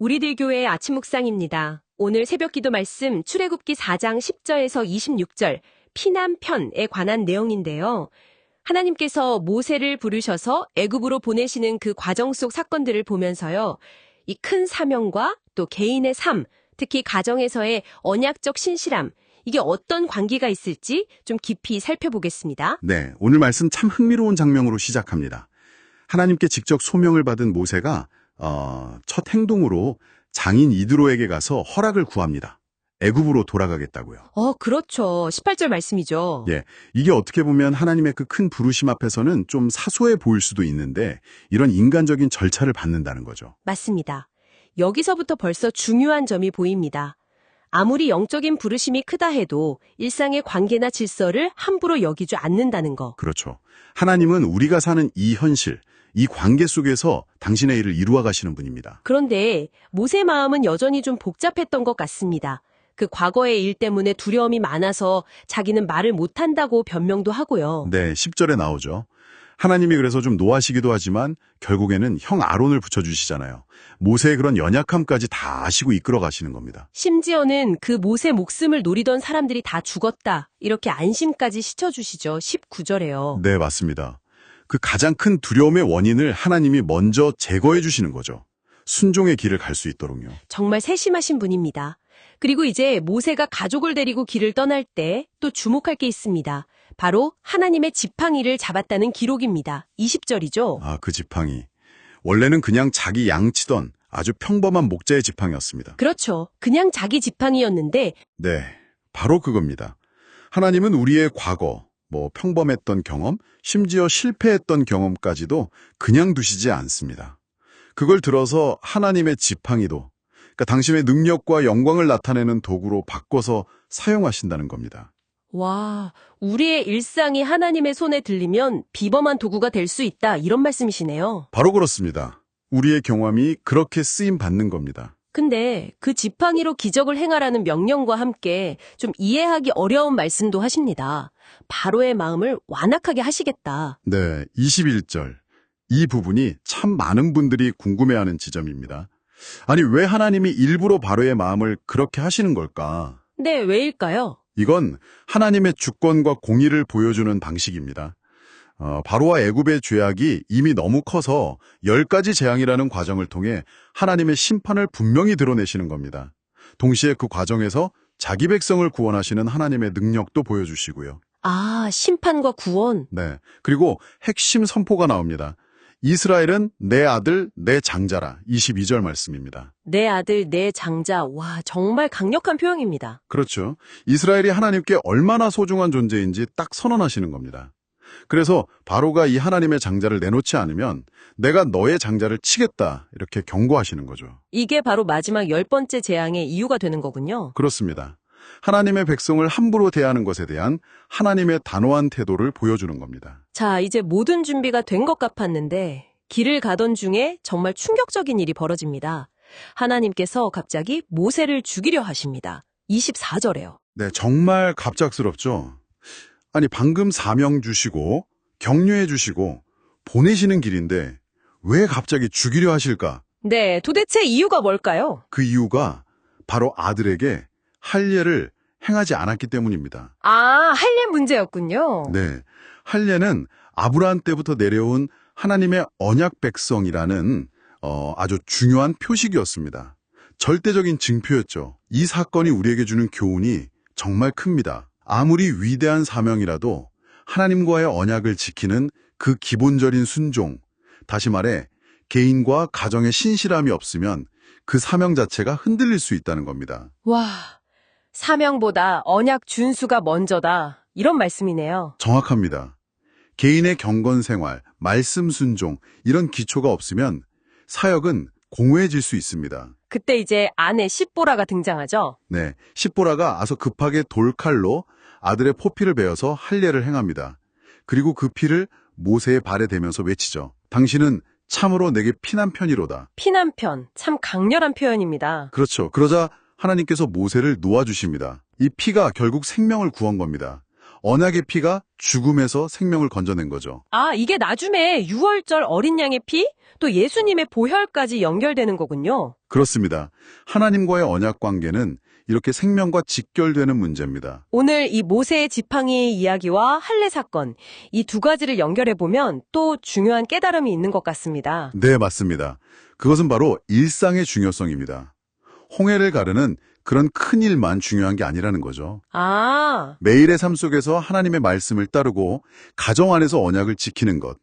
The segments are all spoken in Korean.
우리들 교회의 아침 묵상입니다. 오늘 새벽기도 말씀 출애굽기 4장 10절에서 26절 피난편에 관한 내용인데요. 하나님께서 모세를 부르셔서 애굽으로 보내시는 그 과정 속 사건들을 보면서요. 이 큰 사명과 또 개인의 삶, 특히 가정에서의 언약적 신실함, 이게 어떤 관계가 있을지 좀 깊이 살펴보겠습니다. 네, 오늘 말씀 참 흥미로운 장면으로 시작합니다. 하나님께 직접 소명을 받은 모세가 첫 행동으로 장인 이드로에게 가서 허락을 구합니다. 애굽으로 돌아가겠다고요. 그렇죠. 18절 말씀이죠. 예, 이게 어떻게 보면 하나님의 그 큰 부르심 앞에서는 좀 사소해 보일 수도 있는데 이런 인간적인 절차를 받는다는 거죠. 맞습니다. 여기서부터 벌써 중요한 점이 보입니다. 아무리 영적인 부르심이 크다 해도 일상의 관계나 질서를 함부로 여기지 않는다는 거. 그렇죠. 하나님은 우리가 사는 이 현실, 이 관계 속에서 당신의 일을 이루어 가시는 분입니다. 그런데 모세 마음은 여전히 좀 복잡했던 것 같습니다. 그 과거의 일 때문에 두려움이 많아서 자기는 말을 못한다고 변명도 하고요. 네, 10절에 나오죠. 하나님이 그래서 좀 노하시기도 하지만 결국에는 형 아론을 붙여주시잖아요. 모세의 그런 연약함까지 다 아시고 이끌어 가시는 겁니다. 심지어는 그 모세 목숨을 노리던 사람들이 다 죽었다. 이렇게 안심까지 시켜주시죠. 19절에요. 네, 맞습니다. 그 가장 큰 두려움의 원인을 하나님이 먼저 제거해 주시는 거죠. 순종의 길을 갈 수 있도록요. 정말 세심하신 분입니다. 그리고 이제 모세가 가족을 데리고 길을 떠날 때 또 주목할 게 있습니다. 바로 하나님의 지팡이를 잡았다는 기록입니다. 20절이죠. 그 지팡이. 원래는 그냥 자기 양치던 아주 평범한 목자의 지팡이였습니다. 그렇죠. 그냥 자기 지팡이였는데 네, 바로 그겁니다. 하나님은 우리의 과거, 평범했던 경험, 심지어 실패했던 경험까지도 그냥 두시지 않습니다. 그걸 들어서 하나님의 지팡이도, 그러니까 당신의 능력과 영광을 나타내는 도구로 바꿔서 사용하신다는 겁니다. 와, 우리의 일상이 하나님의 손에 들리면 비범한 도구가 될 수 있다. 이런 말씀이시네요. 바로 그렇습니다. 우리의 경험이 그렇게 쓰임 받는 겁니다. 근데 그 지팡이로 기적을 행하라는 명령과 함께 좀 이해하기 어려운 말씀도 하십니다. 바로의 마음을 완악하게 하시겠다. 네, 21절. 이 부분이 참 많은 분들이 궁금해하는 지점입니다. 아니, 왜 하나님이 일부러 바로의 마음을 그렇게 하시는 걸까? 네, 왜일까요? 이건 하나님의 주권과 공의를 보여주는 방식입니다. 바로와 애굽의 죄악이 이미 너무 커서 10가지 재앙이라는 과정을 통해 하나님의 심판을 분명히 드러내시는 겁니다. 동시에 그 과정에서 자기 백성을 구원하시는 하나님의 능력도 보여주시고요. 심판과 구원. 네, 그리고 핵심 선포가 나옵니다. 이스라엘은 내 아들, 내 장자라. 22절 말씀입니다. 내 아들, 내 장자. 와, 정말 강력한 표현입니다. 그렇죠. 이스라엘이 하나님께 얼마나 소중한 존재인지 딱 선언하시는 겁니다. 그래서 바로가 이 하나님의 장자를 내놓지 않으면 내가 너의 장자를 치겠다 이렇게 경고하시는 거죠. 이게 바로 마지막 10번째 재앙의 이유가 되는 거군요. 그렇습니다. 하나님의 백성을 함부로 대하는 것에 대한 하나님의 단호한 태도를 보여주는 겁니다. 자, 이제 모든 준비가 된 것 같았는데 길을 가던 중에 정말 충격적인 일이 벌어집니다. 하나님께서 갑자기 모세를 죽이려 하십니다. 24절에요. 네, 정말 갑작스럽죠. 아니, 방금 사명 주시고 격려해 주시고 보내시는 길인데 왜 갑자기 죽이려 하실까? 네, 도대체 이유가 뭘까요? 그 이유가 바로 아들에게 할례를 행하지 않았기 때문입니다. 할례 문제였군요. 네, 할례는 아브라함 때부터 내려온 하나님의 언약 백성이라는 아주 중요한 표식이었습니다. 절대적인 징표였죠. 이 사건이 우리에게 주는 교훈이 정말 큽니다. 아무리 위대한 사명이라도 하나님과의 언약을 지키는 그 기본적인 순종, 다시 말해 개인과 가정의 신실함이 없으면 그 사명 자체가 흔들릴 수 있다는 겁니다. 와, 사명보다 언약 준수가 먼저다. 이런 말씀이네요. 정확합니다. 개인의 경건 생활, 말씀 순종 이런 기초가 없으면 사역은 공허해질 수 있습니다. 그때 이제 아내 십보라가 등장하죠. 네, 십보라가 아서 급하게 돌칼로 아들의 포피를 베어서 할례를 행합니다. 그리고 그 피를 모세의 발에 대면서 외치죠. 당신은 참으로 내게 피난편이로다. 피난편, 참 강렬한 표현입니다. 그렇죠. 그러자 하나님께서 모세를 놓아주십니다. 이 피가 결국 생명을 구한 겁니다. 언약의 피가 죽음에서 생명을 건져낸 거죠. 아, 이게 나중에 6월절 어린 양의 피? 또 예수님의 보혈까지 연결되는 거군요. 그렇습니다. 하나님과의 언약 관계는 이렇게 생명과 직결되는 문제입니다. 오늘 이 모세의 지팡이의 이야기와 할례 사건, 이 두 가지를 연결해보면 또 중요한 깨달음이 있는 것 같습니다. 네, 맞습니다. 그것은 바로 일상의 중요성입니다. 홍해를 가르는 그런 큰 일만 중요한 게 아니라는 거죠. 아, 매일의 삶 속에서 하나님의 말씀을 따르고 가정 안에서 언약을 지키는 것.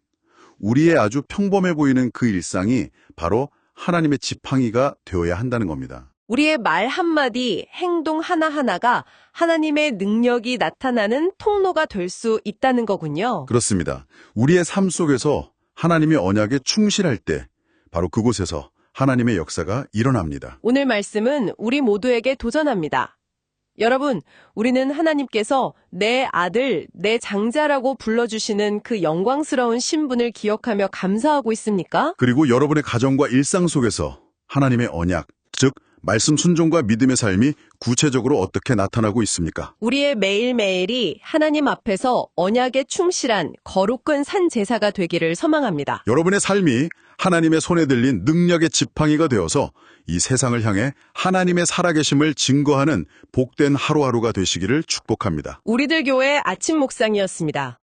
우리의 아주 평범해 보이는 그 일상이 바로 하나님의 지팡이가 되어야 한다는 겁니다. 우리의 말 한마디, 행동 하나하나가 하나님의 능력이 나타나는 통로가 될 수 있다는 거군요. 그렇습니다. 우리의 삶 속에서 하나님의 언약에 충실할 때 바로 그곳에서 하나님의 역사가 일어납니다. 오늘 말씀은 우리 모두에게 도전합니다. 여러분, 우리는 하나님께서 내 아들, 내 장자라고 불러주시는 그 영광스러운 신분을 기억하며 감사하고 있습니까? 그리고 여러분의 가정과 일상 속에서 하나님의 언약, 즉 말씀 순종과 믿음의 삶이 구체적으로 어떻게 나타나고 있습니까? 우리의 매일매일이 하나님 앞에서 언약에 충실한 거룩한 산 제사가 되기를 소망합니다. 여러분의 삶이 하나님의 손에 들린 능력의 지팡이가 되어서 이 세상을 향해 하나님의 살아계심을 증거하는 복된 하루하루가 되시기를 축복합니다. 우리들 교회 아침 묵상이었습니다.